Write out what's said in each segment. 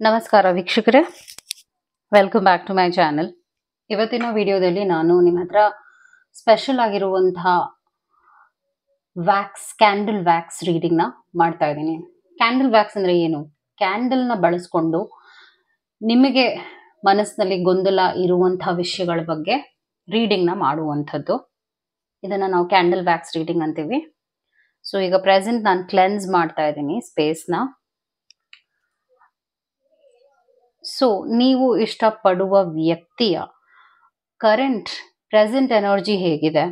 ನಮಸ್ಕಾರ ವೀಕ್ಷಕರೇ, welcome back to my channel. ಇವತ್ತಿನ ವಿಡಿಯೋದಲ್ಲಿ ನಾನು ನಿಮ್ಮ ಹತ್ರ ಸ್ಪೆಷಲ್ ಆಗಿರುವಂತಹ ಕ್ಯಾಂಡಲ್ ವ್ಯಾಕ್ಸ್ ರೀಡಿಂಗ್ನ ಮಾಡ್ತಾ ಇದ್ದೀನಿ. ಕ್ಯಾಂಡಲ್ ವ್ಯಾಕ್ಸ್ ಅಂದರೆ ಏನು? ಕ್ಯಾಂಡಲ್ನ ಬಳಸ್ಕೊಂಡು ನಿಮಗೆ ಮನಸ್ಸಿನಲ್ಲಿ ಗೊಂದಲ ಇರುವಂತಹ ವಿಷಯಗಳ ಬಗ್ಗೆ ರೀಡಿಂಗ್ನ ಮಾಡುವಂಥದ್ದು. ಇದನ್ನು ನಾವು ಕ್ಯಾಂಡಲ್ ವ್ಯಾಕ್ಸ್ ರೀಡಿಂಗ್ ಅಂತೀವಿ. ಸೊ ಈಗ ಪ್ರೆಸೆಂಟ್ ನಾನು ಕ್ಲೆನ್ಸ್ ಮಾಡ್ತಾ ಇದ್ದೀನಿ ಸ್ಪೇಸ್ನ. ಸೊ ನೀವು ಇಷ್ಟಪಡುವ ವ್ಯಕ್ತಿಯ ಕರೆಂಟ್ ಪ್ರೆಸೆಂಟ್ ಎನರ್ಜಿ ಹೇಗಿದೆ,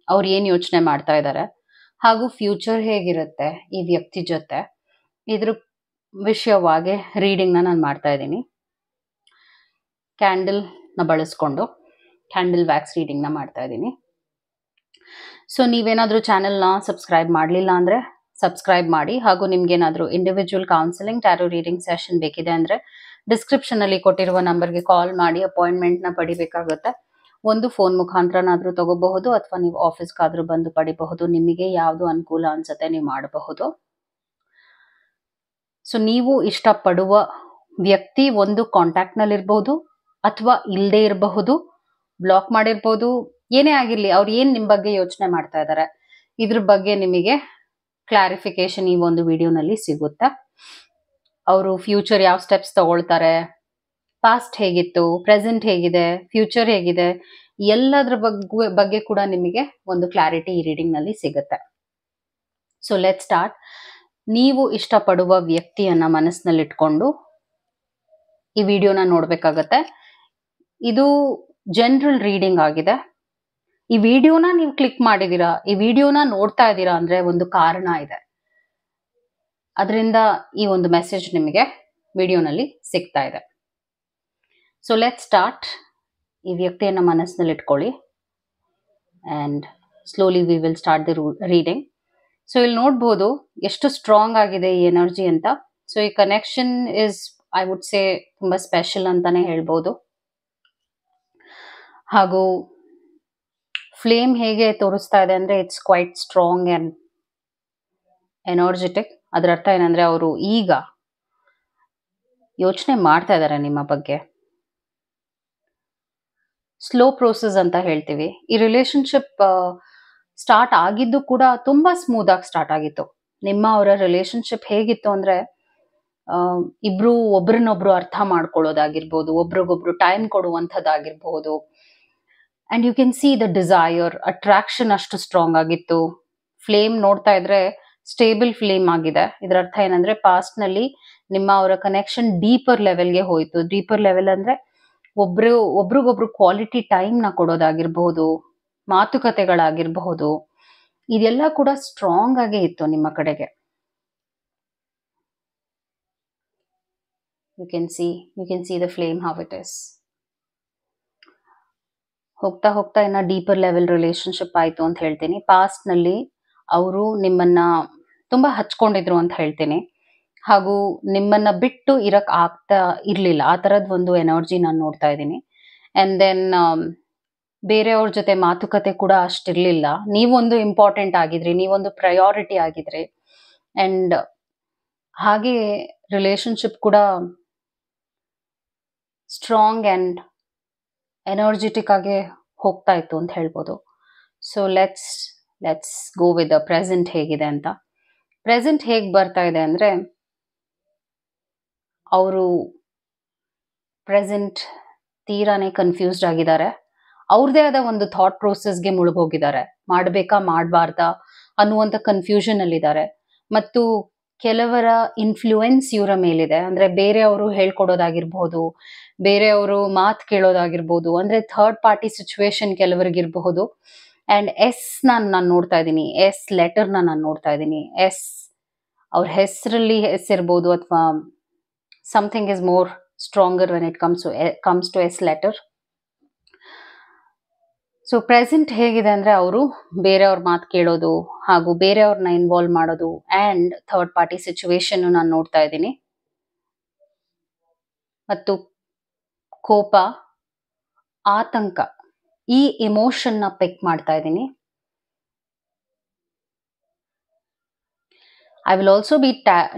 ಅವ್ರು ಏನು ಯೋಚನೆ ಮಾಡ್ತಾ ಇದ್ದಾರೆ, ಹಾಗೂ ಫ್ಯೂಚರ್ ಹೇಗಿರುತ್ತೆ ಈ ವ್ಯಕ್ತಿ ಜೊತೆ, ಇದ್ರ ವಿಷಯವಾಗಿ ರೀಡಿಂಗ್ನ ನಾನು ಮಾಡ್ತಾ ಇದ್ದೀನಿ. ಕ್ಯಾಂಡಲ್ನ ಬಳಸ್ಕೊಂಡು ಕ್ಯಾಂಡಲ್ ವ್ಯಾಕ್ಸ್ ರೀಡಿಂಗ್ನ ಮಾಡ್ತಾ ಇದ್ದೀನಿ. ಸೊ ನೀವೇನಾದರೂ ಚಾನೆಲ್ನ ಸಬ್ಸ್ಕ್ರೈಬ್ ಮಾಡಲಿಲ್ಲ ಅಂದರೆ ಸಬ್ಸ್ಕ್ರೈಬ್ ಮಾಡಿ. ಹಾಗೂ ನಿಮ್ಗೇನಾದರೂ individual counselling tarot reading session ಬೇಕಿದೆ ಅಂದರೆ ಡಿಸ್ಕ್ರಿಪ್ಷನಲ್ಲಿ ಕೊಟ್ಟಿರುವ ನಂಬರ್ಗೆ ಕಾಲ್ ಮಾಡಿ ಅಪಾಯಿಂಟ್ಮೆಂಟ್ನ ಪಡಿಬೇಕಾಗುತ್ತೆ. ಒಂದು ಫೋನ್ ಮುಖಾಂತರನಾದರೂ ತಗೋಬಹುದು, ಅಥವಾ ನೀವು ಆಫೀಸ್ಗಾದರೂ ಬಂದು ಪಡಿಬಹುದು. ನಿಮಗೆ ಯಾವುದು ಅನುಕೂಲ ಅನ್ಸುತ್ತೆ ನೀವು ಮಾಡಬಹುದು. ಸೊ ನೀವು ಇಷ್ಟಪಡುವ ವ್ಯಕ್ತಿ ಒಂದು ಕಾಂಟ್ಯಾಕ್ಟ್ನಲ್ಲಿರ್ಬೋದು ಅಥವಾ ಇಲ್ಲದೆ ಇರಬಹುದು, ಬ್ಲಾಕ್ ಮಾಡಿರ್ಬೋದು, ಏನೇ ಆಗಿರಲಿ, ಅವ್ರು ಏನು ನಿಮ್ಮ ಬಗ್ಗೆ ಯೋಚನೆ ಮಾಡ್ತಾ ಇದ್ದಾರೆ ಇದ್ರ ಬಗ್ಗೆ ನಿಮಗೆ ಕ್ಲಾರಿಫಿಕೇಶನ್ ಈ ಒಂದು ವಿಡಿಯೋನಲ್ಲಿ ಸಿಗುತ್ತೆ. ಅವರು ಫ್ಯೂಚರ್ ಯಾವ ಸ್ಟೆಪ್ಸ್ ತಗೊಳ್ತಾರೆ, ಪಾಸ್ಟ್ ಹೇಗಿತ್ತು, ಪ್ರೆಸೆಂಟ್ ಹೇಗಿದೆ, ಫ್ಯೂಚರ್ ಹೇಗಿದೆ, ಎಲ್ಲದರ ಬಗ್ಗೆ ಕೂಡ ನಿಮಗೆ ಒಂದು ಕ್ಲಾರಿಟಿ ಈ ರೀಡಿಂಗ್ನಲ್ಲಿ ಸಿಗುತ್ತೆ. So let start. ನೀವು ಇಷ್ಟಪಡುವ ವ್ಯಕ್ತಿಯನ್ನ ಮನಸ್ಸಿನಲ್ಲಿಟ್ಕೊಂಡು ಈ ವಿಡಿಯೋನ ನೋಡ್ಬೇಕಾಗತ್ತೆ. ಇದು ಜನರಲ್ ರೀಡಿಂಗ್ ಆಗಿದೆ. ಈ ವಿಡಿಯೋನ ನೀವು ಕ್ಲಿಕ್ ಮಾಡಿದೀರಾ, ಈ ವಿಡಿಯೋನ ನೋಡ್ತಾ ಇದ್ದೀರಾ ಅಂದ್ರೆ ಒಂದು ಕಾರಣ ಇದೆ. ಅದರಿಂದ ಈ ಒಂದು ಮೆಸೇಜ್ ನಿಮಗೆ ವಿಡಿಯೋನಲ್ಲಿ ಸಿಗ್ತಾ ಇದೆ. So let start. ಈ ವ್ಯಕ್ತಿಯನ್ನ ಮನಸ್ಸಿನಲ್ಲಿ ಇಟ್ಕೊಳ್ಳಿ and slowly we will start the reading. So ಇಲ್ಲಿ ನೋಡ್ಬೋದು ಎಷ್ಟು ಸ್ಟ್ರಾಂಗ್ ಆಗಿದೆ ಈ ಎನರ್ಜಿ ಅಂತ. ಸೊ ಈ ಕನೆಕ್ಷನ್ ಇಸ್, ಐ ವುಡ್ ಸೇ, ತುಂಬ ಸ್ಪೆಷಲ್ ಅಂತಾನೆ ಹೇಳ್ಬೋದು. ಹಾಗೂ ಫ್ಲೇಮ್ ಹೇಗೆ ತೋರಿಸ್ತಾ ಇದೆ ಅಂದರೆ it's quite strong and energetic. ಅದರ ಅರ್ಥ ಏನಂದರೆ ಅವರು ಈಗ ಯೋಚನೆ ಮಾಡ್ತಾ ಇದ್ದಾರೆ ನಿಮ್ಮ ಬಗ್ಗೆ. ಸ್ಲೋ ಪ್ರೋಸೆಸ್ ಅಂತ ಹೇಳ್ತೀವಿ. ಈ ರಿಲೇಶನ್ಶಿಪ್ ಸ್ಟಾರ್ಟ್ ಆಗಿದ್ದು ಕೂಡ ತುಂಬ ಸ್ಮೂತ್ ಆಗಿ ಸ್ಟಾರ್ಟ್ ಆಗಿತ್ತು. ನಿಮ್ಮ ಅವರ ರಿಲೇಶನ್ಶಿಪ್ ಹೇಗಿತ್ತು ಅಂದರೆ ಇಬ್ರು ಒಬ್ರನ್ನೊಬ್ರು ಅರ್ಥ ಮಾಡ್ಕೊಳ್ಳೋದಾಗಿರ್ಬೋದು, ಒಬ್ರಿಗೊಬ್ರು ಟೈಮ್ ಕೊಡುವಂಥದ್ದಾಗಿರ್ಬೋದು. And you can see the desire, attraction ಅಷ್ಟು ಸ್ಟ್ರಾಂಗ್ ಆಗಿತ್ತು. ಫ್ಲೇಮ್ ನೋಡ್ತಾ ಇದ್ರೆ ಸ್ಟೇಬಲ್ ಫ್ಲೇಮ್ ಆಗಿದೆ. ಇದರ ಅರ್ಥ ಏನಂದ್ರೆ ಪಾಸ್ಟ್ನಲ್ಲಿ ನಿಮ್ಮ ಅವರ ಕನೆಕ್ಷನ್ ಡೀಪರ್ ಲೆವೆಲ್ಗೆ ಹೋಯ್ತು. ಡೀಪರ್ ಲೆವೆಲ್ ಅಂದ್ರೆ ಒಬ್ರಿಗೊಬ್ರು ಕ್ವಾಲಿಟಿ ಟೈಮ್ನ ಕೊಡೋದಾಗಿರ್ಬಹುದು, ಮಾತುಕತೆಗಳಾಗಿರಬಹುದು, ಇದೆಲ್ಲ ಕೂಡ ಸ್ಟ್ರಾಂಗ್ ಆಗೇ ಇತ್ತು ನಿಮ್ಮ ಕಡೆಗೆ. You can see the flame how it is. ಹೋಗ್ತಾ ಹೋಗ್ತಾ ಇನ್ನ ಡೀಪರ್ ಲೆವೆಲ್ ರಿಲೇಶನ್ಶಿಪ್ ಆಯ್ತು ಅಂತ ಹೇಳ್ತೀನಿ. ಪಾಸ್ಟ್ನಲ್ಲಿ ಅವರು ನಿಮ್ಮನ್ನ ತುಂಬಾ ಹಚ್ಕೊಂಡಿದ್ರು ಅಂತ ಹೇಳ್ತೀನಿ. ಹಾಗೂ ನಿಮ್ಮನ್ನ ಬಿಟ್ಟು ಇರಕ್ ಆಗ್ತಾ ಇರ್ಲಿಲ್ಲ, ಆ ತರದ್ ಒಂದು ಎನರ್ಜಿ ನಾನು ನೋಡ್ತಾ ಇದ್ದೀನಿ. ಅಂಡ್ ದೆನ್ ಬೇರೆಯವ್ರ ಜೊತೆ ಮಾತುಕತೆ ಕೂಡ ಅಷ್ಟಿರ್ಲಿಲ್ಲ. ನೀವೊಂದು ಇಂಪಾರ್ಟೆಂಟ್ ಆಗಿದ್ರಿ, ನೀವೊಂದು ಪ್ರಯಾರಿಟಿ ಆಗಿದ್ರಿ. ಅಂಡ್ ಹಾಗೆ ರಿಲೇಶನ್ಶಿಪ್ ಕೂಡ ಸ್ಟ್ರಾಂಗ್ ಅಂಡ್ ಎನರ್ಜೆಟಿಕ್ ಆಗಿ ಹೋಗ್ತಾ ಇತ್ತು ಅಂತ ಹೇಳ್ಬೋದು. So let's go with the present ಹೇಗಿದೆ ಅಂತ. ಪ್ರೆಸೆಂಟ್ ಹೇಗೆ ಬರ್ತಾ ಇದೆ ಅಂದರೆ ಅವರು ಪ್ರೆಸೆಂಟ್ ತೀರಾನೇ ಕನ್ಫ್ಯೂಸ್ಡ್ ಆಗಿದ್ದಾರೆ. ಅವ್ರದೇ ಆದ ಒಂದು ಥಾಟ್ ಪ್ರೋಸೆಸ್ಗೆ ಮುಳುಗೋಗಿದ್ದಾರೆ. ಮಾಡಬೇಕಾ ಮಾಡಬಾರ್ದಾ ಅನ್ನುವಂಥ ಕನ್ಫ್ಯೂಷನ್ ಅಲ್ಲಿದ್ದಾರೆ. ಮತ್ತು ಕೆಲವರ ಇನ್ಫ್ಲೂಯೆನ್ಸ್ ಇವರ ಮೇಲಿದೆ. ಅಂದರೆ ಬೇರೆಯವರು ಹೇಳ್ಕೊಡೋದಾಗಿರ್ಬೋದು, ಬೇರೆಯವರು ಮಾತು ಕೇಳೋದಾಗಿರ್ಬೋದು, ಅಂದರೆ ಥರ್ಡ್ ಪಾರ್ಟಿ ಸಿಚುವೇಶನ್ ಕೆಲವರಿಗಿರಬಹುದು. ಆ್ಯಂಡ್ ನಾನು ನೋಡ್ತಾ ಇದ್ದೀನಿ, ಲೆಟರ್ನ ನಾನು ನೋಡ್ತಾ ಇದ್ದೀನಿ. ಅವ್ರ ಹೆಸರಲ್ಲಿ ಇರ್ಬೋದು, ಅಥವಾ something is more stronger when it comes to letter. So present ಹೇಗಿದೆ ಅಂದರೆ ಅವರು ಬೇರೆಯವ್ರ ಮಾತು ಕೇಳೋದು ಹಾಗೂ ಬೇರೆಯವ್ರನ್ನ ಇನ್ವಾಲ್ವ್ ಮಾಡೋದು ಆ್ಯಂಡ್ ಥರ್ಡ್ ಪಾರ್ಟಿ ಸಿಚುವೇಶನ್ ನಾನು ನೋಡ್ತಾ ಇದ್ದೀನಿ. ಮತ್ತು ಕೋಪ, ಆತಂಕ, ಈ ಎಮೋಷನ್ನ ಪಿಕ್ ಮಾಡ್ತಾ ಇದ್ದೀನಿ. I will also be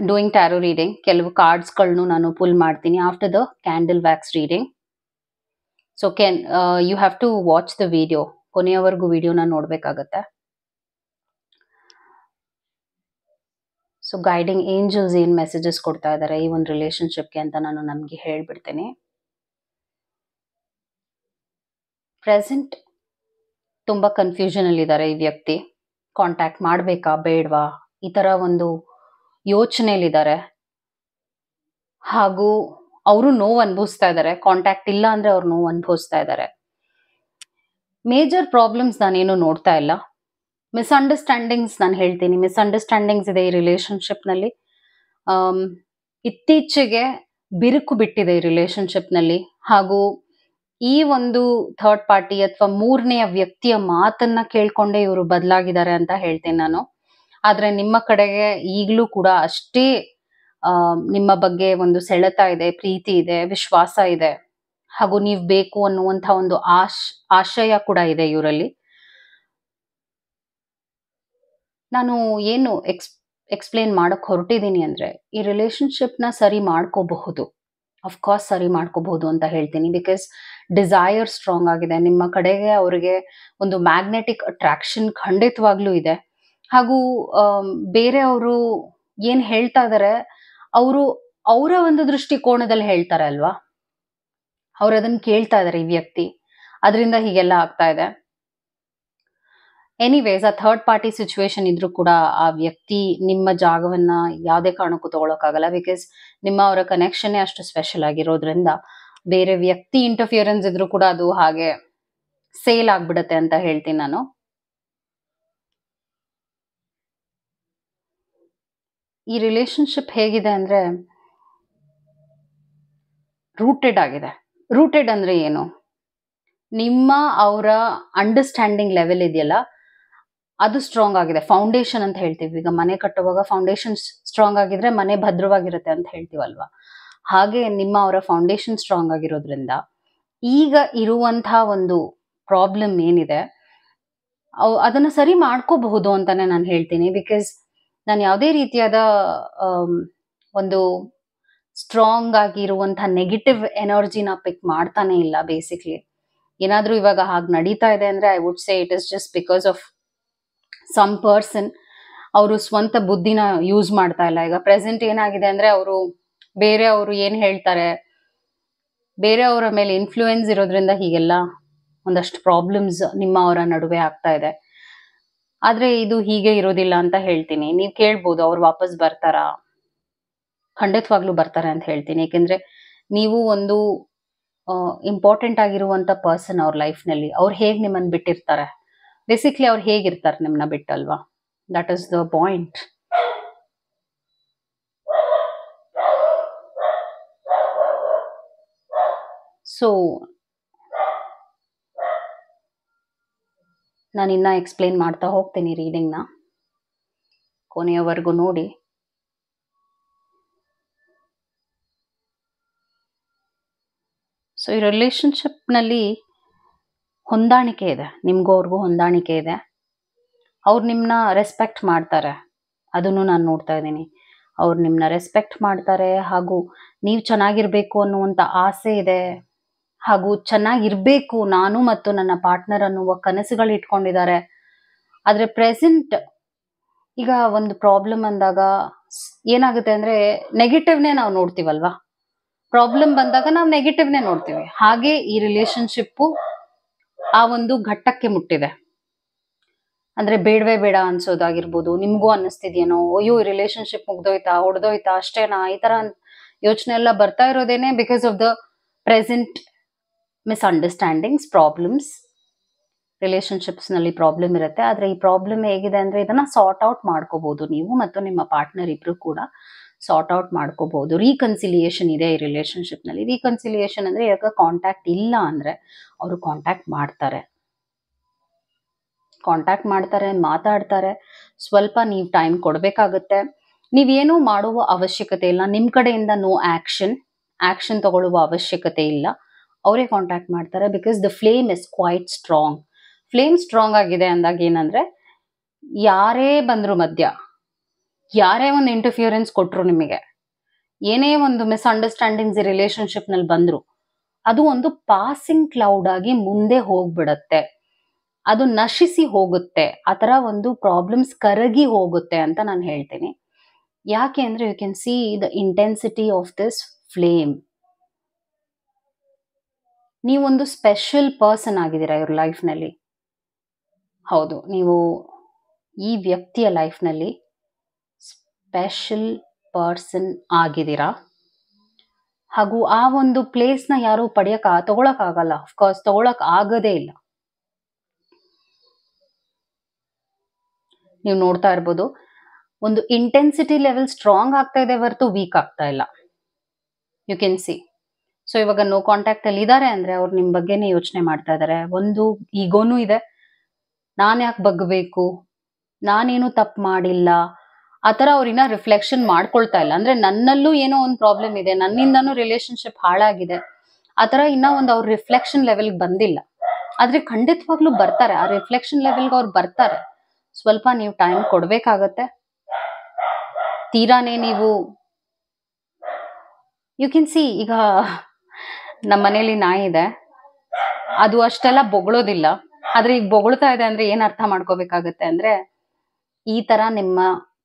doing tarot reading. ಕೆಲವು ಕಾರ್ಡ್ಸ್ಗಳನ್ನು ನಾನು ಪುಲ್ ಮಾಡ್ತೀನಿ after the candle wax reading. So you have to watch the video. ಕೊನೆಯವರೆಗೂ ವಿಡಿಯೋನ ನೋಡ್ಬೇಕಾಗತ್ತೆ. ಸೊ ಗೈಡಿಂಗ್ ಏಂಜಲ್ಸ್ ಏನ್ ಮೆಸೇಜಸ್ ಕೊಡ್ತಾ ಇದ್ದಾರೆ ಈ ಒಂದು ರಿಲೇಶನ್ಶಿಪ್ಗೆ ಅಂತ ನಾನು ನಮಗೆ ಹೇಳ್ಬಿಡ್ತೀನಿ. ಪ್ರೆಸೆಂಟ್ ತುಂಬಾ ಕನ್ಫ್ಯೂಷನ್ ಅಲ್ಲಿ ಇದ್ದಾರೆ ಈ ವ್ಯಕ್ತಿ. ಕಾಂಟ್ಯಾಕ್ಟ್ ಮಾಡ್ಬೇಕಾ ಬೇಡವಾ ಈ ತರ ಒಂದು ಯೋಚನೆಯಲ್ಲಿದ್ದಾರೆ. ಹಾಗೂ ಅವರು ನೋವು ಅನುಭವಿಸ್ತಾ ಇದ್ದಾರೆ. ಕಾಂಟ್ಯಾಕ್ಟ್ ಇಲ್ಲ ಅಂದ್ರೆ ಅವ್ರು ನೋವು ಅನುಭವಿಸ್ತಾ ಇದ್ದಾರೆ. ಮೇಜರ್ ಪ್ರಾಬ್ಲಮ್ಸ್ ನಾನೇನು ನೋಡ್ತಾ ಇಲ್ಲ. ಮಿಸ್ಅಂಡರ್ಸ್ಟ್ಯಾಂಡಿಂಗ್ಸ್ ನಾನು ಹೇಳ್ತೀನಿ. ಮಿಸ್ಅಂಡರ್ಸ್ಟ್ಯಾಂಡಿಂಗ್ಸ್ ಇದೆ ಈ ರಿಲೇಶನ್ಶಿಪ್ ನಲ್ಲಿ. ಇತ್ತೀಚೆಗೆ ಬಿರುಕು ಬಿಟ್ಟಿದೆ ಈ ರಿಲೇಶನ್ಶಿಪ್ ನಲ್ಲಿ. ಹಾಗೂ ಈ ಒಂದು ಥರ್ಡ್ ಪಾರ್ಟಿ ಅಥವಾ ಮೂರನೆಯ ವ್ಯಕ್ತಿಯ ಮಾತನ್ನ ಕೇಳ್ಕೊಂಡೇ ಇವರು ಬದಲಾಗಿದ್ದಾರೆ ಅಂತ ಹೇಳ್ತೇನೆ ನಾನು. ಆದ್ರೆ ನಿಮ್ಮ ಕಡೆಗೆ ಈಗಲೂ ಕೂಡ ಅಷ್ಟೇ ನಿಮ್ಮ ಬಗ್ಗೆ ಒಂದು ಸೆಳೆತ ಇದೆ, ಪ್ರೀತಿ ಇದೆ, ವಿಶ್ವಾಸ ಇದೆ. ಹಾಗೂ ನೀವ್ ಬೇಕು ಅನ್ನುವಂತ ಒಂದು ಆಶಯ ಕೂಡ ಇದೆ ಇವರಲ್ಲಿ. ನಾನು ಏನು ಎಕ್ಸ್ಪ್ಲೇನ್ ಮಾಡಕ್ ಹೊರಟಿದ್ದೀನಿ ಅಂದ್ರೆ ಈ ರಿಲೇಶನ್ಶಿಪ್ ನ ಸರಿ ಮಾಡ್ಕೋಬಹುದು. ಅಫ್ಕೋರ್ಸ್ ಸರಿ ಮಾಡ್ಕೋಬಹುದು ಅಂತ ಹೇಳ್ತೀನಿ. ಬಿಕಾಸ್ ಡಿಸೈರ್ ಸ್ಟ್ರಾಂಗ್ ಆಗಿದೆ ನಿಮ್ಮ ಕಡೆಗೆ. ಅವರಿಗೆ ಒಂದು ಮ್ಯಾಗ್ನೆಟಿಕ್ ಅಟ್ರಾಕ್ಷನ್ ಖಂಡಿತವಾಗ್ಲೂ ಇದೆ. ಹಾಗೂ ಬೇರೆಯವರು ಏನ್ ಹೇಳ್ತಾ ಇದಾರೆ ಅವರು ಅವರ ಒಂದು ದೃಷ್ಟಿಕೋನದಲ್ಲಿ ಹೇಳ್ತಾರೆ ಅಲ್ವಾ. ಅವ್ರು ಅದನ್ನ ಕೇಳ್ತಾ ಇದಾರೆ ಈ ವ್ಯಕ್ತಿ. ಅದರಿಂದ ಹೀಗೆಲ್ಲ ಆಗ್ತಾ ಇದೆ. ಎನಿವೇಸ್ ಆ ಥರ್ಡ್ ಪಾರ್ಟಿ ಸಿಚುವೇಶನ್ ಇದ್ರೂ ಕೂಡ ಆ ವ್ಯಕ್ತಿ ನಿಮ್ಮ ಜಾಗವನ್ನ ಯಾವುದೇ ಕಾರಣಕ್ಕೂ ತಗೊಳಕ್ಕಾಗಲ್ಲ. ಬಿಕಾಸ್ ನಿಮ್ಮ ಅವರ ಕನೆಕ್ಷನ್ ಅಷ್ಟು ಸ್ಪೆಷಲ್ ಆಗಿರೋದ್ರಿಂದ ಬೇರೆ ವ್ಯಕ್ತಿ ಇಂಟರ್ಫಿಯರೆನ್ಸ್ ಇದ್ರೂ ಕೂಡ ಅದು ಹಾಗೆ ಸೇಲ್ ಆಗ್ಬಿಡತ್ತೆ ಅಂತ ಹೇಳ್ತೀನಿ ನಾನು. ಈ ರಿಲೇಶನ್ಶಿಪ್ ಹೇಗಿದೆ ಅಂದ್ರೆ ರೂಟೆಡ್ ಆಗಿದೆ. ರೂಟೆಡ್ ಅಂದ್ರೆ ಏನು? ನಿಮ್ಮ ಅವರ ಅಂಡರ್ಸ್ಟ್ಯಾಂಡಿಂಗ್ ಲೆವೆಲ್ ಇದೆಯಲ್ಲ ಅದು ಸ್ಟ್ರಾಂಗ್ ಆಗಿದೆ. ಫೌಂಡೇಶನ್ ಅಂತ ಹೇಳ್ತೀವಿ. ಈಗ ಮನೆ ಕಟ್ಟುವಾಗ ಫೌಂಡೇಶನ್ ಸ್ಟ್ರಾಂಗ್ ಆಗಿದ್ರೆ ಮನೆ ಭದ್ರವಾಗಿರುತ್ತೆ ಅಂತ ಹೇಳ್ತೀವಲ್ವಾ. ಹಾಗೆ ನಿಮ್ಮ ಅವರ ಫೌಂಡೇಶನ್ ಸ್ಟ್ರಾಂಗ್ ಆಗಿರೋದ್ರಿಂದ ಈಗ ಇರುವಂತಹ ಒಂದು ಪ್ರಾಬ್ಲಮ್ ಏನಿದೆ ಅದನ್ನ ಸರಿ ಮಾಡ್ಕೋಬಹುದು ಅಂತಾನೆ ನಾನು ಹೇಳ್ತೀನಿ. ಬಿಕಾಸ್ ನಾನು ಯಾವುದೇ ರೀತಿಯಾದ ಒಂದು ಸ್ಟ್ರಾಂಗ್ ಆಗಿರುವಂತಹ ನೆಗೆಟಿವ್ ಎನರ್ಜಿನ ಪಿಕ್ ಮಾಡ್ತಾನೆ ಇಲ್ಲ. ಬೇಸಿಕ್ಲಿ ಏನಾದ್ರೂ ಇವಾಗ ಹಾಗೆ ನಡೀತಾ ಇದೆ ಅಂದ್ರೆ I would say it is just because of some person. ಅವರು ಸ್ವಂತ ಬುದ್ಧಿನ ಯೂಸ್ ಮಾಡ್ತಾ ಇಲ್ಲ. ಈಗ ಪ್ರೆಸೆಂಟ್ ಏನಾಗಿದೆ ಅಂದ್ರೆ ಅವರು ಬೇರೆಯವರು ಏನ್ ಹೇಳ್ತಾರೆ, ಬೇರೆಯವರ ಮೇಲೆ ಇನ್ಫ್ಲೂಯೆನ್ಸ್ ಇರೋದ್ರಿಂದ ಹೀಗೆಲ್ಲ ಒಂದಷ್ಟು ಪ್ರಾಬ್ಲಮ್ಸ್ ನಿಮ್ಮ ಅವರ ನಡುವೆ ಆಗ್ತಾ ಇದೆ. ಆದ್ರೆ ಇದು ಹೀಗೆ ಇರೋದಿಲ್ಲ ಅಂತ ಹೇಳ್ತೀನಿ. ನೀವ್ ಕೇಳ್ಬೋದು ಅವ್ರು ವಾಪಸ್ ಬರ್ತಾರಾ? ಖಂಡಿತವಾಗ್ಲೂ ಬರ್ತಾರೆ ಅಂತ ಹೇಳ್ತೀನಿ. ಯಾಕೆಂದ್ರೆ ನೀವು ಒಂದು ಇಂಪಾರ್ಟೆಂಟ್ ಆಗಿರುವಂತ ಪರ್ಸನ್ ಅವ್ರ ಲೈಫ್ ನಲ್ಲಿ. ಅವ್ರು ಹೇಗ್ ನಿಮ್ಮನ್ನ ಬಿಟ್ಟಿರ್ತಾರೆ? ಬೇಸಿಕ್ಲಿ ಅವ್ರು ಹೇಗಿರ್ತಾರೆ ನಿಮ್ಮನ್ನ ಬಿಟ್ಟಲ್ವಾ? That is the point. So ನಾನು ಇನ್ನ ಎಕ್ಸ್ಪ್ಲೇನ್ ಮಾಡ್ತಾ ಹೋಗ್ತೀನಿ ರೀಡಿಂಗ್ನ. ಕೊನೆಯವರೆಗೂ ನೋಡಿ. ಸೊ ಈ ರಿಲೇಶನ್ಶಿಪ್ ನಲ್ಲಿ ಹೊಂದಾಣಿಕೆ ಇದೆ. ನಿಮ್ಗೂ ಅವ್ರಿಗೂ ಹೊಂದಾಣಿಕೆ ಇದೆ. ಅವ್ರು ನಿಮ್ಮನ್ನ ರೆಸ್ಪೆಕ್ಟ್ ಮಾಡ್ತಾರೆ. ಅದನ್ನು ನಾನು ನೋಡ್ತಾ ಇದ್ದೀನಿ. ಅವ್ರು ನಿಮ್ಮನ್ನ ರೆಸ್ಪೆಕ್ಟ್ ಮಾಡ್ತಾರೆ. ಹಾಗೂ ನೀವು ಚೆನ್ನಾಗಿರ್ಬೇಕು ಅನ್ನುವಂಥ ಆಸೆ ಇದೆ. ಹಾಗೂ ಚೆನ್ನಾಗಿರ್ಬೇಕು ನಾನು ಮತ್ತು ನನ್ನ ಪಾರ್ಟ್ನರ್ ಅನ್ನುವ ಕನಸುಗಳು ಇಟ್ಕೊಂಡಿದ್ದಾರೆ. ಆದ್ರೆ ಪ್ರೆಸೆಂಟ್ ಈಗ ಒಂದು ಪ್ರಾಬ್ಲಮ್ ಅಂದಾಗ ಏನಾಗುತ್ತೆ ಅಂದ್ರೆ ನೆಗೆಟಿವ್ನೇ ನಾವು ನೋಡ್ತೀವಲ್ವಾ. ಪ್ರಾಬ್ಲಮ್ ಬಂದಾಗ ನಾವು ನೆಗೆಟಿವ್ನೇ ನೋಡ್ತೀವಿ. ಹಾಗೆ ಈ ರಿಲೇಶನ್ಶಿಪ್ ಆ ಒಂದು ಘಟ್ಟಕ್ಕೆ ಮುಟ್ಟಿದೆ. ಅಂದ್ರೆ ಬೇಡವೇ ಬೇಡ ಅನ್ಸೋದಾಗಿರ್ಬೋದು. ನಿಮ್ಗೂ ಅನ್ನಿಸ್ತಿದ್ಯೇನೋ, ಅಯ್ಯೋ ಈ ರಿಲೇಶನ್ಶಿಪ್ ಮುಗ್ದೋಯ್ತಾ, ಹೊಡೆದೋಯ್ತಾ, ಅಷ್ಟೇನಾ, ಈ ತರ ಯೋಚನೆ ಎಲ್ಲ ಬರ್ತಾ ಇರೋದೇನೆ because of the present misunderstandings, problems. Relationships ನಲ್ಲಿ ಪ್ರಾಬ್ಲಮ್ ಇರುತ್ತೆ. ಆದ್ರೆ ಈ ಪ್ರಾಬ್ಲಮ್ ಹೇಗಿದೆ ಅಂದ್ರೆ ಇದನ್ನ ಸಾರ್ಟ್ ಔಟ್ ಮಾಡ್ಕೋಬಹುದು. ನೀವು ಮತ್ತು ನಿಮ್ಮ ಪಾರ್ಟ್ನರ್ ಇಬ್ರು ಕೂಡ ಸಾರ್ಟ್ ಔಟ್ ಮಾಡ್ಕೋಬಹುದು. ರೀಕನ್ಸಿಲಿಯೇಷನ್ ಇದೆ ಈ ರಿಲೇಶನ್ಶಿಪ್ ನಲ್ಲಿ. ರೀಕನ್ಸಿಲಿಯೇಷನ್ ಅಂದ್ರೆ ಈಗ ಕಾಂಟ್ಯಾಕ್ಟ್ ಇಲ್ಲ ಅಂದ್ರೆ ಅವರು ಕಾಂಟ್ಯಾಕ್ಟ್ ಮಾಡ್ತಾರೆ, ಮಾತಾಡ್ತಾರೆ. ಸ್ವಲ್ಪ ನೀವು ಟೈಮ್ ಕೊಡ್ಬೇಕಾಗತ್ತೆ. ನೀವೇನು ಮಾಡುವ ಅವಶ್ಯಕತೆ ಇಲ್ಲ. ನಿಮ್ ಕಡೆಯಿಂದ ನೋ ಆಕ್ಷನ್ ತಗೊಳ್ಳುವ ಅವಶ್ಯಕತೆ ಇಲ್ಲ. ಅವರೇ ಕಾಂಟ್ಯಾಕ್ಟ್ ಮಾಡ್ತಾರೆ. Because the flame is quite strong. Flame strong ಆಗಿದೆ ಅಂದಾಗ ಏನಂದ್ರೆ ಯಾರೇ ಬಂದ್ರು ಮಧ್ಯ, ಯಾರೇ ಒಂದು ಇಂಟರ್ಫಿಯರೆನ್ಸ್ ಕೊಟ್ರು ನಿಮಗೆ, ಏನೇ ಒಂದು ಮಿಸ್ಅಂಡರ್ಸ್ಟ್ಯಾಂಡಿಂಗ್ಸ್ ಈ ರಿಲೇಶನ್ಶಿಪ್ ನಲ್ಲಿ ಬಂದ್ರು, ಅದು ಒಂದು ಪಾಸಿಂಗ್ ಕ್ಲೌಡ್ ಆಗಿ ಮುಂದೆ ಹೋಗ್ಬಿಡತ್ತೆ, ಅದು ನಶಿಸಿ ಹೋಗುತ್ತೆ, ಆತರ ಒಂದು ಪ್ರಾಬ್ಲಮ್ಸ್ ಕರಗಿ ಹೋಗುತ್ತೆ ಅಂತ ನಾನು ಹೇಳ್ತೀನಿ. ಯಾಕೆ ಅಂದ್ರೆ you can see the intensity of this flame. ನೀವೊಂದು ಸ್ಪೆಷಲ್ ಪರ್ಸನ್ ಆಗಿದ್ದೀರಾ ಇವ್ರ ಲೈಫ್ನಲ್ಲಿ. ಹೌದು, ನೀವು ಈ ವ್ಯಕ್ತಿಯ ಲೈಫ್ನಲ್ಲಿ ಸ್ಪೆಷಲ್ ಪರ್ಸನ್ ಆಗಿದ್ದೀರಾ. ಹಾಗೂ ಆ ಒಂದು ಪ್ಲೇಸ್ನ ಯಾರು ತಗೊಳಕ್ ಆಗಲ್ಲ, ಅಫ್ಕೋರ್ಸ್ ತಗೊಳಕ್ ಆಗದೇ ಇಲ್ಲ. ನೀವು ನೋಡ್ತಾ ಇರ್ಬೋದು, ಒಂದು ಇಂಟೆನ್ಸಿಟಿ ಲೆವೆಲ್ ಸ್ಟ್ರಾಂಗ್ ಆಗ್ತಾ ಇದೆ ಹೊರತು ವೀಕ್ ಆಗ್ತಾ ಇಲ್ಲ. You can see. ಸೊ ಇವಾಗ ನೋ ಕಾಂಟ್ಯಾಕ್ಟ್ ಅಲ್ಲಿ ಇದ್ದಾರೆ ಅಂದ್ರೆ ಅವ್ರು ನಿಮ್ ಬಗ್ಗೆನೇ ಯೋಚನೆ ಮಾಡ್ತಾ ಇದಾರೆ. ಒಂದು ಈಗೋನು ಇದೆ, ನಾನ್ ಯಾಕೆ ಬಗ್ಬೇಕು, ನಾನೇನು ತಪ್ಪು ಮಾಡಿಲ್ಲ, ಆತರ ಅವ್ರಿನ್ನ ರಿಫ್ಲೆಕ್ಷನ್ ಮಾಡ್ಕೊಳ್ತಾ ಇಲ್ಲ. ಅಂದ್ರೆ ನನ್ನಲ್ಲೂ ಏನೋ ಒಂದು ಪ್ರಾಬ್ಲಮ್ ಇದೆ, ನನ್ನಿಂದನೂ ರಿಲೇಶನ್ಶಿಪ್ ಹಾಳಾಗಿದೆ, ಆತರ ಇನ್ನ ಒಂದು ಅವ್ರ ರಿಫ್ಲೆಕ್ಷನ್ ಲೆವೆಲ್ಗೆ ಬಂದಿಲ್ಲ. ಆದ್ರೆ ಖಂಡಿತವಾಗ್ಲೂ ಬರ್ತಾರೆ, ಆ ರಿಫ್ಲೆಕ್ಷನ್ ಲೆವೆಲ್ಗೆ ಅವ್ರು ಬರ್ತಾರೆ. ಸ್ವಲ್ಪ ನೀವು ಟೈಮ್ ಕೊಡ್ಬೇಕಾಗತ್ತೆ. ತೀರಾನೇ ನೀವು ಯು ಕ್ಯಾನ್ ಸಿ, ಈಗ ನಮ್ಮ ಮನೇಲಿ ನಾಯಿ ಇದೆ, ಅದು ಅಷ್ಟೆಲ್ಲ ಬೊಗಳೋದಿಲ್ಲ. ಆದ್ರೆ ಈಗ ಬೊಗಳ್ತಾ ಇದೆ ಅಂದ್ರೆ ಏನ್ ಅರ್ಥ ಮಾಡ್ಕೋಬೇಕಾಗತ್ತೆ ಅಂದ್ರೆ, ಈ ತರ ನಿಮ್ಮ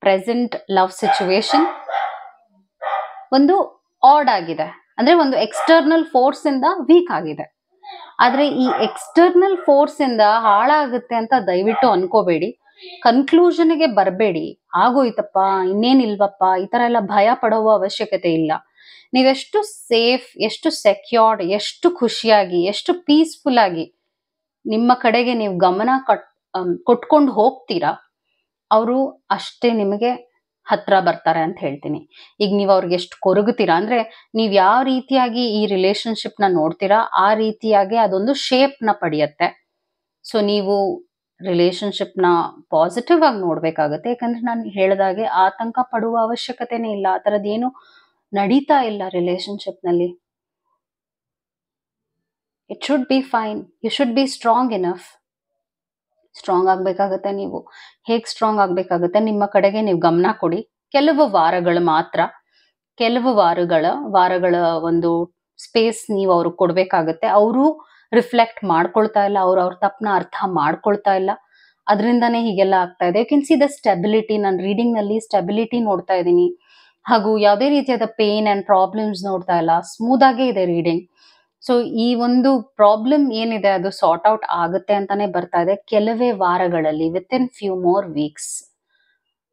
ಪ್ರೆಸೆಂಟ್ ಲವ್ ಸಿಚುವೇಶನ್ ಒಂದು ಆಡ್ ಆಗಿದೆ, ಅಂದ್ರೆ ಒಂದು ಎಕ್ಸ್ಟರ್ನಲ್ ಫೋರ್ಸ್ ಇಂದ ವೀಕ್ ಆಗಿದೆ. ಆದ್ರೆ ಈ ಎಕ್ಸ್ಟರ್ನಲ್ ಫೋರ್ಸ್ ಇಂದ ಹಾಳಾಗುತ್ತೆ ಅಂತ ದಯವಿಟ್ಟು ಅನ್ಕೋಬೇಡಿ, ಕನ್ಕ್ಲೂಷನ್ಗೆ ಬರಬೇಡಿ. ಆಗೋಯ್ತಪ್ಪ, ಇನ್ನೇನಿಲ್ವಪ್ಪ, ಈ ತರ ಎಲ್ಲ ಭಯ ಪಡುವ ಅವಶ್ಯಕತೆ ಇಲ್ಲ. ನೀವೆಷ್ಟು ಸೇಫ್, ಎಷ್ಟು ಸೆಕ್ಯೂರ್ಡ್, ಎಷ್ಟು ಖುಷಿಯಾಗಿ, ಎಷ್ಟು ಪೀಸ್ಫುಲ್ ಆಗಿ ನಿಮ್ಮ ಕಡೆಗೆ ನೀವು ಗಮನ ಕೊಟ್ಕೊಂಡು ಹೋಗ್ತೀರಾ, ಅವರು ಅಷ್ಟೇ ನಿಮಗೆ ಹತ್ರ ಬರ್ತಾರೆ ಅಂತ ಹೇಳ್ತೀನಿ. ಈಗ ನೀವು ಅವ್ರಿಗೆ ಎಷ್ಟು ಕೊರಗುತ್ತೀರಾ ಅಂದ್ರೆ, ನೀವ್ ಯಾವ ರೀತಿಯಾಗಿ ಈ ರಿಲೇಶನ್ಶಿಪ್ ನ ನೋಡ್ತೀರಾ ಆ ರೀತಿಯಾಗಿ ಅದೊಂದು ಶೇಪ್ ನ ಪಡೆಯತ್ತೆ. ಸೊ ನೀವು ರಿಲೇಶನ್ಶಿಪ್ ನ ಪಾಸಿಟಿವ್ ಆಗಿ ನೋಡ್ಬೇಕಾಗತ್ತೆ. ಯಾಕಂದ್ರೆ ನಾನು ಹೇಳ್ದಾಗೆ ಆತಂಕ ಪಡುವ ಅವಶ್ಯಕತೆನೇ ಇಲ್ಲ, ಆ ತರದ್ದೇನು ನಡೀತಾ ಇಲ್ಲ ರಿಲೇಶನ್ಶಿಪ್ ನಲ್ಲಿ. It should be fine, you should be strong enough. Strong ಆಗ್ಬೇಕಾಗತ್ತೆ. ನೀವು ಹೇಗ್ ಸ್ಟ್ರಾಂಗ್ ಆಗ್ಬೇಕಾಗತ್ತೆ, ನಿಮ್ಮ ಕಡೆಗೆ ನೀವು ಗಮನ ಕೊಡಿ. ಕೆಲವು ವಾರಗಳು ಮಾತ್ರ, ಕೆಲವು ವಾರಗಳ ಒಂದು ಸ್ಪೇಸ್ ನೀವು ಅವ್ರಿಗೆ ಕೊಡ್ಬೇಕಾಗತ್ತೆ. ಅವರು ರಿಫ್ಲೆಕ್ಟ್ ಮಾಡ್ಕೊಳ್ತಾ ಇಲ್ಲ, ಅವ್ರ ತಪ್ಪನ ಅರ್ಥ ಮಾಡ್ಕೊಳ್ತಾ ಇಲ್ಲ, ಅದರಿಂದಾನೇ ಹೀಗೆಲ್ಲ ಆಗ್ತಾ ಇದೆ. You can see the stability. ನಾನು ರೀಡಿಂಗ್ ನಲ್ಲಿ ಸ್ಟೆಬಿಲಿಟಿ ನೋಡ್ತಾ ಇದ್ದೀನಿ, ಹಾಗೂ ಯಾವುದೇ ರೀತಿಯಾದ ಪೇನ್ ಅಂಡ್ ಪ್ರಾಬ್ಲಮ್ಸ್ ನೋಡ್ತಾ ಇಲ್ಲ, ಸ್ಮೂತ್ ಆಗೇ ಇದೆ ರೀಡಿಂಗ್. ಸೊ ಈ ಒಂದು ಪ್ರಾಬ್ಲಮ್ ಏನಿದೆ ಅದು ಸಾರ್ಟ್ ಔಟ್ ಆಗುತ್ತೆ ಅಂತಾನೆ ಬರ್ತಾ ಇದೆ ಕೆಲವೇ ವಾರಗಳಲ್ಲಿ, with in few more weeks.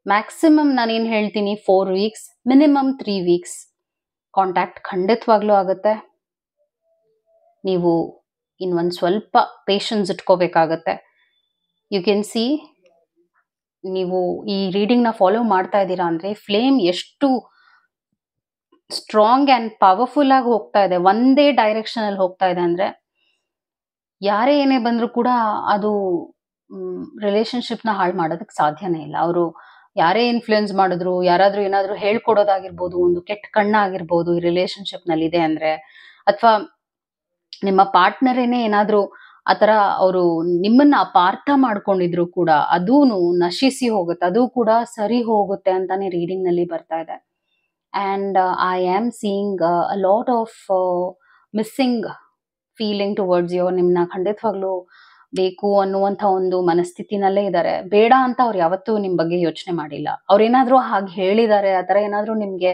Maximum ನಾನೇನ್ ಹೇಳ್ತೀನಿ 4 ವೀಕ್ಸ್, ಮಿನಿಮಮ್ 3 ವೀಕ್ಸ್ ಕಾಂಟ್ಯಾಕ್ಟ್ ಖಂಡಿತವಾಗ್ಲೂ ಆಗುತ್ತೆ. ನೀವು ಇನ್ನೊಂದು ಸ್ವಲ್ಪ ಪೇಷನ್ಸ್ ಇಟ್ಕೋಬೇಕಾಗತ್ತೆ. ಯು ಕ್ಯಾನ್ ಸಿ, ನೀವು ಈ ರೀಡಿಂಗ್ ನ ಫಾಲೋ ಮಾಡ್ತಾ ಇದ್ದೀರಾ ಅಂದ್ರೆ ಫ್ಲೇಮ್ ಎಷ್ಟು ಸ್ಟ್ರಾಂಗ್ ಅಂಡ್ ಪವರ್ಫುಲ್ ಆಗಿ ಹೋಗ್ತಾ ಇದೆ, ಒಂದೇ ಡೈರೆಕ್ಷನ್ ಅಲ್ಲಿ ಹೋಗ್ತಾ ಇದೆ ಅಂದ್ರೆ, ಯಾರೇ ಏನೇ ಬಂದ್ರು ಕೂಡ ಅದು ರಿಲೇಶನ್ಶಿಪ್ ನ ಹಾಳು ಮಾಡೋದಕ್ಕೆ ಸಾಧ್ಯನೇ ಇಲ್ಲ. ಅವರು ಯಾರೇ ಇನ್ಫ್ಲೂಯೆನ್ಸ್ ಮಾಡಿದ್ರು, ಯಾರಾದ್ರೂ ಏನಾದ್ರೂ ಹೇಳ್ಕೊಡೋದಾಗಿರ್ಬೋದು, ಒಂದು ಕೆಟ್ಟ ಕಣ್ಣಾಗಿರ್ಬೋದು ಈ ರಿಲೇಶನ್ಶಿಪ್ ನಲ್ಲಿ ಇದೆ ಅಂದ್ರೆ, ಅಥವಾ ನಿಮ್ಮ ಪಾರ್ಟ್ನರೇನೆ ಏನಾದ್ರೂ ಆತರ ಅವರು ನಿಮ್ಮನ್ನ ಅಪಾರ್ಥ ಮಾಡ್ಕೊಂಡಿದ್ರು ಕೂಡ ಅದೂನು ನಶಿಸಿ ಹೋಗುತ್ತೆ, ಅದು ಕೂಡ ಸರಿ ಹೋಗುತ್ತೆ ಅಂತಾನೆ ರೀಡಿಂಗ್ ನಲ್ಲಿ ಬರ್ತಾ ಇದೆ. And I am seeing a lot of missing feeling towards you. ನಿಮ್ನ ಖಂಡಿತವಾಗ್ಲೂ ಬೇಕು ಅನ್ನುವಂಥ ಒಂದು ಮನಸ್ಥಿತಿನಲ್ಲೇ ಇದ್ದಾರೆ. ಬೇಡ ಅಂತ ಅವ್ರು ಯಾವತ್ತೂ ನಿಮ್ ಬಗ್ಗೆ ಯೋಚನೆ ಮಾಡಿಲ್ಲ. ಅವ್ರೇನಾದ್ರೂ ಹಾಗೆ ಹೇಳಿದ್ದಾರೆ, ಆ ಥರ ಏನಾದ್ರೂ ನಿಮ್ಗೆ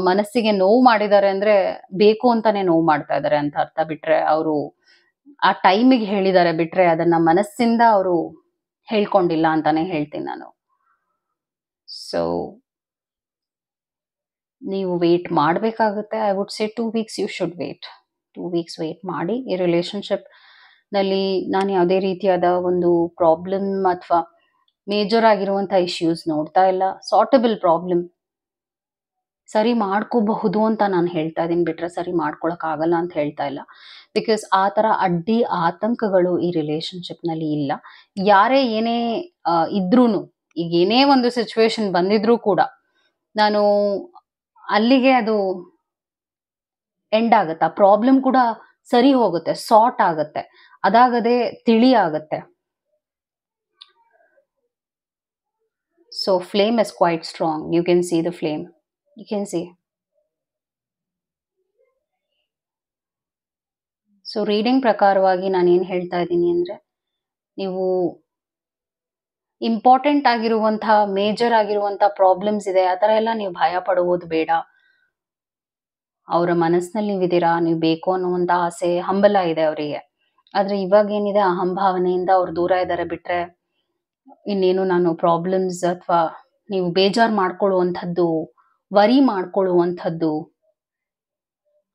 ಮನಸ್ಸಿಗೆ ನೋವು ಮಾಡಿದ್ದಾರೆ ಅಂದ್ರೆ ಬೇಕು ಅಂತಾನೆ ನೋವು ಮಾಡ್ತಾ ಇದ್ದಾರೆ ಅಂತ ಅರ್ಥ. ಬಿಟ್ರೆ ಅವರು ಆ ಟೈಮಿಗೆ ಹೇಳಿದ್ದಾರೆ, ಬಿಟ್ರೆ ಅದನ್ನ ಮನಸ್ಸಿಂದ ಅವರು ಹೇಳ್ಕೊಂಡಿಲ್ಲ ಅಂತಾನೆ ಹೇಳ್ತೀನಿ ನಾನು. ಸೊ ನೀವು ವೇಟ್ ಮಾಡಬೇಕಾಗುತ್ತೆ. I would say 2 weeks you should wait. 2 weeks wait ಮಾಡಿ. ಈ ರಿಲೇಶನ್ಶಿಪ್ ನಲ್ಲಿ ನಾನು ಯಾವುದೇ ರೀತಿಯಾದ ಒಂದು ಪ್ರಾಬ್ಲಮ್ ಅಥವಾ ಮೇಜರ್ ಆಗಿರುವಂಥ ಇಶ್ಯೂಸ್ ನೋಡ್ತಾ ಇಲ್ಲ. ಸಾರ್ಟಬಲ್ ಪ್ರಾಬ್ಲಮ್ ಸರಿ ಮಾಡ್ಕೋಬಹುದು ಅಂತ ನಾನು ಹೇಳ್ತಾ ಇದ್ದೀನಿ, ಬಿಟ್ರೆ ಸರಿ ಮಾಡ್ಕೊಳಕ್ ಆಗಲ್ಲ ಅಂತ ಹೇಳ್ತಾ ಇಲ್ಲ. ಬಿಕಾಸ್ ಆ ಥರ ಅಡ್ಡಿ ಆತಂಕಗಳು ಈ ರಿಲೇಶನ್ಶಿಪ್ ನಲ್ಲಿ ಇಲ್ಲ. ಯಾರೇ ಏನೇ ಇದ್ರೂನು, ಈಗ ಏನೇ ಒಂದು ಸಿಚುವೇಶನ್ ಬಂದಿದ್ರೂ ಕೂಡ ನಾನು ಅಲ್ಲಿಗೆ ಅದು ಎಂಡ್ ಆಗುತ್ತೆ. ಆ ಪ್ರಾಬ್ಲಮ್ ಕೂಡ ಸರಿ ಹೋಗುತ್ತೆ, ಸಾರ್ಟ್ ಆಗುತ್ತೆ, ಅದಾಗದೆ ತಿಳಿ ಆಗುತ್ತೆ. So flame is quite strong. You can see the flame. You can see. So reading ಪ್ರಕಾರವಾಗಿ ನಾನು ಏನು ಹೇಳ್ತಾ ಇದ್ದೀನಿ ಅಂದರೆ, ನೀವು ಇಂಪಾರ್ಟೆಂಟ್ ಆಗಿರುವಂತಹ ಮೇಜರ್ ಆಗಿರುವಂತಹ ಪ್ರಾಬ್ಲಮ್ಸ್ ಇದೆ, ಆ ಥರ ಎಲ್ಲ ನೀವು ಭಯ ಪಡುವುದು ಬೇಡ. ಅವರ ಮನಸ್ಸಿನಲ್ಲಿ ನೀವಿದ್ದೀರಾ, ನೀವು ಬೇಕು ಅನ್ನುವಂಥ ಆಸೆ, ಹಂಬಲ ಇದೆ ಅವರಿಗೆ. ಆದರೆ ಇವಾಗ ಏನಿದೆ, ಅಹಂಭಾವನೆಯಿಂದ ಅವ್ರು ದೂರ ಇದ್ದಾರೆ ಬಿಟ್ರೆ ಇನ್ನೇನು ನಾನು ಪ್ರಾಬ್ಲಮ್ಸ್ ಅಥವಾ ನೀವು ಬೇಜಾರು ಮಾಡ್ಕೊಳ್ಳುವಂಥದ್ದು, ವರಿ ಮಾಡ್ಕೊಳ್ಳುವಂಥದ್ದು,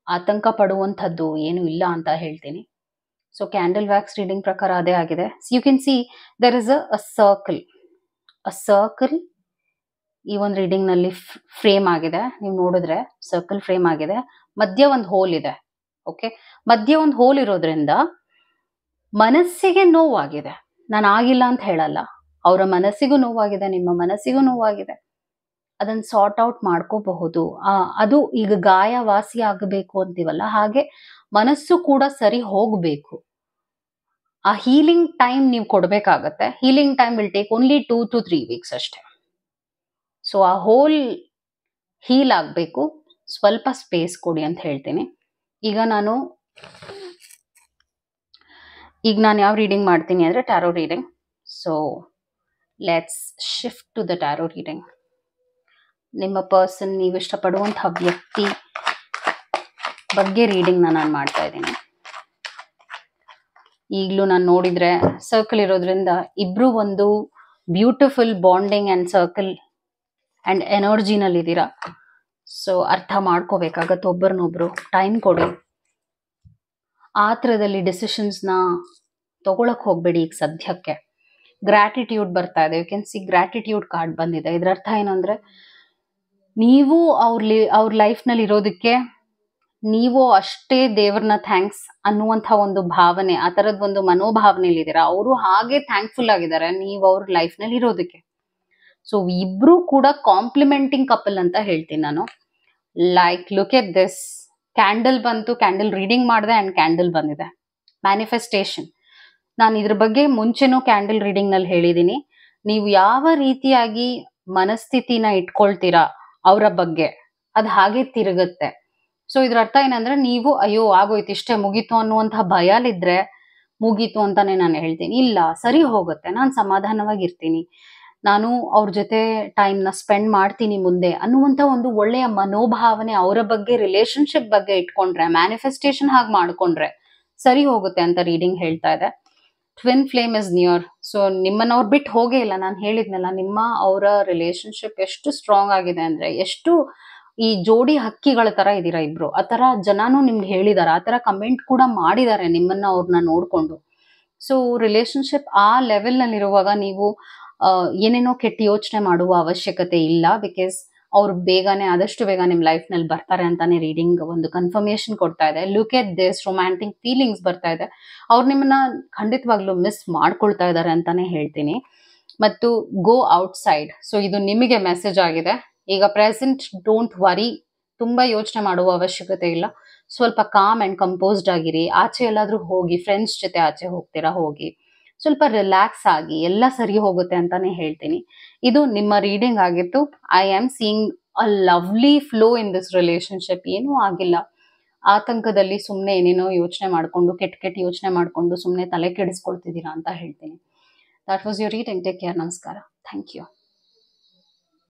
ಆತಂಕ ಪಡುವಂಥದ್ದು ಏನು ಇಲ್ಲ ಅಂತ ಹೇಳ್ತೀನಿ. ಸೊ ಕ್ಯಾಂಡಲ್ ವ್ಯಾಕ್ಸ್ ರೀಡಿಂಗ್ ಪ್ರಕಾರ ಅದೇ ಆಗಿದೆ. You can see there is a circle ಈ ಒಂದು ರೀಡಿಂಗ್ ನಲ್ಲಿ ಫ್ರೇಮ್ ಆಗಿದೆ. ನೀವು ನೋಡಿದ್ರೆ ಸರ್ಕಲ್ ಫ್ರೇಮ್ ಆಗಿದೆ, ಮಧ್ಯ ಒಂದು ಹೋಲ್ ಇದೆ. ಓಕೆ, ಮಧ್ಯ ಒಂದು ಹೋಲ್ ಇರೋದ್ರಿಂದ ಮನಸ್ಸಿಗೆ ನೋವಾಗಿದೆ. ನಾನು ಆಗಿಲ್ಲ ಅಂತ ಹೇಳಲ್ಲ, ಅವರ ಮನಸ್ಸಿಗೂ ನೋವಾಗಿದೆ, ನಿಮ್ಮ ಮನಸ್ಸಿಗೂ ನೋವಾಗಿದೆ. ಅದನ್ನ ಸಾರ್ಟ್ ಔಟ್ ಮಾಡ್ಕೋಬಹುದು. ಅದು ಈಗ ಗಾಯ ವಾಸಿ ಆಗಬೇಕು ಅಂತೀವಲ್ಲ, ಹಾಗೆ ಮನಸ್ಸು ಕೂಡ ಸರಿ ಹೋಗ್ಬೇಕು. ಆ ಹೀಲಿಂಗ್ ಟೈಮ್ ನೀವು ಕೊಡ್ಬೇಕಾಗತ್ತೆ. Healing time will take only 2 to 3 weeks ಅಷ್ಟೇ. ಸೊ ಆ ಹೋಲ್ ಹೀಲ್ ಆಗ್ಬೇಕು, ಸ್ವಲ್ಪ ಸ್ಪೇಸ್ ಕೊಡಿ ಅಂತ ಹೇಳ್ತೀನಿ. ಈಗ ನಾನು ಯಾವ ರೀಡಿಂಗ್ ಮಾಡ್ತೀನಿ ಅಂದ್ರೆ tarot reading. So let's shift to the tarot reading. ನಿಮ್ಮ ಪರ್ಸನ್, ನೀವು ಇಷ್ಟಪಡುವಂತಹ ವ್ಯಕ್ತಿ ಬಗ್ಗೆ ರೀಡಿಂಗ್ ನಾನು ಮಾಡ್ತಾ ಇದ್ದೀನಿ. ಈಗಲೂ ನಾನು ನೋಡಿದ್ರೆ ಸರ್ಕಲ್ ಇರೋದ್ರಿಂದ ಇಬ್ರು ಒಂದು beautiful bonding and circle and ಎನರ್ಜಿನಲ್ಲಿ ಇದ್ದೀರಾ. ಸೊ ಅರ್ಥ ಮಾಡ್ಕೋಬೇಕಾಗತ್ತೆ ಒಬ್ಬರನ್ನೊಬ್ರು. ಟೈಮ್ ಕೊಡಿ. ಆತರದಲ್ಲಿ ಡಿಸಿಷನ್ಸ್ನ ತಗೊಳಕ್ ಹೋಗ್ಬೇಡಿ ಈಗ ಸದ್ಯಕ್ಕೆ. ಗ್ರಾಟಿಟ್ಯೂಡ್ ಬರ್ತಾ ಇದೆ. You can see gratitude card ಬಂದಿದೆ. ಇದ್ರ ಅರ್ಥ ಏನು ಅಂದ್ರೆ, ನೀವು ಅವ್ರ ಲೈಫ್ನಲ್ಲಿ ಇರೋದಕ್ಕೆ ನೀವು ಅಷ್ಟೇ ದೇವ್ರನ್ನ ಥ್ಯಾಂಕ್ಸ್ ಅನ್ನುವಂಥ ಒಂದು ಭಾವನೆ, ಆ ಥರದ ಒಂದು ಮನೋಭಾವನೆಯಲ್ಲಿ ಇದ್ದೀರಾ. ಅವರು ಹಾಗೆ ಥ್ಯಾಂಕ್ಫುಲ್ ಆಗಿದ್ದಾರೆ ನೀವು ಅವ್ರ ಲೈಫ್ನಲ್ಲಿ ಇರೋದಕ್ಕೆ. ಸೊ ಇಬ್ರು ಕೂಡ ಕಾಂಪ್ಲಿಮೆಂಟಿಂಗ್ ಕಪಲ್ ಅಂತ ಹೇಳ್ತೀನಿ ನಾನು. Like look at this, candle ಬಂತು, ಕ್ಯಾಂಡಲ್ ರೀಡಿಂಗ್ ಮಾಡಿದೆ ಅಂಡ್ ಕ್ಯಾಂಡಲ್ ಬಂದಿದೆ. ಮ್ಯಾನಿಫೆಸ್ಟೇಷನ್. ನಾನು ಇದ್ರ ಬಗ್ಗೆ ಮುಂಚೆನೂ ಕ್ಯಾಂಡಲ್ ರೀಡಿಂಗ್ ನಲ್ಲಿ ಹೇಳಿದ್ದೀನಿ. ನೀವು ಯಾವ ರೀತಿಯಾಗಿ ಮನಸ್ಥಿತಿನ ಇಟ್ಕೊಳ್ತೀರಾ ಅವರ ಬಗ್ಗೆ, ಅದು ಹಾಗೆ ತಿರುಗುತ್ತೆ. ಸೊ ಇದ್ರ ಅರ್ಥ ಏನಂದ್ರೆ, ನೀವು ಅಯ್ಯೋ ಆಗೋಯ್ತು ಇಷ್ಟೇ ಮುಗೀತು ಅನ್ನುವಂತಹ ಭಯಲಿದ್ರೆ ಮುಗೀತು ಅಂತಾನೆ ನಾನು ಹೇಳ್ತೀನಿ. ಇಲ್ಲ, ಸರಿ ಹೋಗುತ್ತೆ, ನಾನು ಸಮಾಧಾನವಾಗಿರ್ತೀನಿ, ನಾನು ಅವ್ರ ಜೊತೆ ಟೈಮ್ನ ಸ್ಪೆಂಡ್ ಮಾಡ್ತೀನಿ ಮುಂದೆ ಅನ್ನುವಂಥ ಒಂದು ಒಳ್ಳೆಯ ಮನೋಭಾವನೆ ಅವರ ಬಗ್ಗೆ, ರಿಲೇಶನ್ಶಿಪ್ ಬಗ್ಗೆ ಇಟ್ಕೊಂಡ್ರೆ, ಮ್ಯಾನಿಫೆಸ್ಟೇಷನ್ ಹಾಗೆ ಮಾಡ್ಕೊಂಡ್ರೆ ಸರಿ ಹೋಗುತ್ತೆ ಅಂತ ರೀಡಿಂಗ್ ಹೇಳ್ತಾ ಇದೆ. Twin flame is near. So ನಿಮ್ಮನ್ನ ಅವ್ರು ಬಿಟ್ಟು ಹೋಗೇ ಇಲ್ಲ. ನಾನು ಹೇಳಿದ್ನಲ್ಲ, ನಿಮ್ಮ ಅವರ ರಿಲೇಶನ್ಶಿಪ್ ಎಷ್ಟು ಸ್ಟ್ರಾಂಗ್ ಆಗಿದೆ ಅಂದ್ರೆ, ಎಷ್ಟು ಈ ಜೋಡಿ ಹಕ್ಕಿಗಳ ತರ ಇದೀರಾ ಇಬ್ರು. ಆ ತರ ಜನನು ನಿಮ್ಗೆ ಹೇಳಿದಾರೆ, ಆ ತರ ಕಮೆಂಟ್ ಕೂಡ ಮಾಡಿದ್ದಾರೆ ನಿಮ್ಮನ್ನ ಅವ್ರನ್ನ ನೋಡ್ಕೊಂಡು. ಸೊ ರಿಲೇಶನ್ಶಿಪ್ ಆ ಲೆವೆಲ್ ನಲ್ಲಿ ಇರುವಾಗ ನೀವು ಏನೇನೋ ಕೆಟ್ಟ ಯೋಚನೆ ಮಾಡುವ ಅವಶ್ಯಕತೆ ಇಲ್ಲ. ಬಿಕಾಸ್ ಅವ್ರು ಆದಷ್ಟು ಬೇಗ ನಿಮ್ ಲೈಫ್ ನಲ್ಲಿ ಬರ್ತಾರೆ ಅಂತಾನೆ ರೀಡಿಂಗ್ ಒಂದು ಕನ್ಫರ್ಮೇಶನ್ ಕೊಡ್ತಾ ಇದೆ. Look at this, romantic feelings ಬರ್ತಾ ಇದೆ. ಅವ್ರು ನಿಮ್ಮನ್ನ ಖಂಡಿತವಾಗ್ಲೂ ಮಿಸ್ ಮಾಡ್ಕೊಳ್ತಾ ಇದ್ದಾರೆ ಅಂತಾನೆ ಹೇಳ್ತೀನಿ. ಮತ್ತು ಗೋ ಔಟ್ ಸೈಡ್. ಸೊ ಇದು ನಿಮಗೆ ಮೆಸೇಜ್ ಆಗಿದೆ. ಈಗ ಪ್ರೆಸೆಂಟ್ ಡೋಂಟ್ ವರಿ, ತುಂಬಾ ಯೋಚನೆ ಮಾಡುವ ಅವಶ್ಯಕತೆ ಇಲ್ಲ. ಸ್ವಲ್ಪ ಕಾಮ್ ಅಂಡ್ ಕಂಪೋಸ್ಡ್ ಆಗಿರಿ. ಆಚೆ ಎಲ್ಲಾದ್ರೂ ಹೋಗಿ, ಫ್ರೆಂಡ್ಸ್ ಜೊತೆ ಆಚೆ ಹೋಗ್ತೀರಾ ಹೋಗಿ, ಸ್ವಲ್ಪ ರಿಲ್ಯಾಕ್ಸ್ ಆಗಿ, ಎಲ್ಲ ಸರಿ ಹೋಗುತ್ತೆ ಅಂತಾನೆ ಹೇಳ್ತೀನಿ. ಇದು ನಿಮ್ಮ ರೀಡಿಂಗ್ ಆಗಿತ್ತು. I am seeing a lovely flow in this relationship. ಏನೂ ಆಗಿಲ್ಲ. ಆತಂಕದಲ್ಲಿ ಸುಮ್ಮನೆ ಏನೇನೋ ಯೋಚನೆ ಮಾಡ್ಕೊಂಡು, ಕೆಟ್ಟ ಯೋಚನೆ ಮಾಡ್ಕೊಂಡು ಸುಮ್ಮನೆ ತಲೆ ಕೆಡಿಸ್ಕೊಳ್ತಿದ್ದೀರಾ ಅಂತ ಹೇಳ್ತೀನಿ. That was your reading. Take care. ನಮಸ್ಕಾರ. Thank you.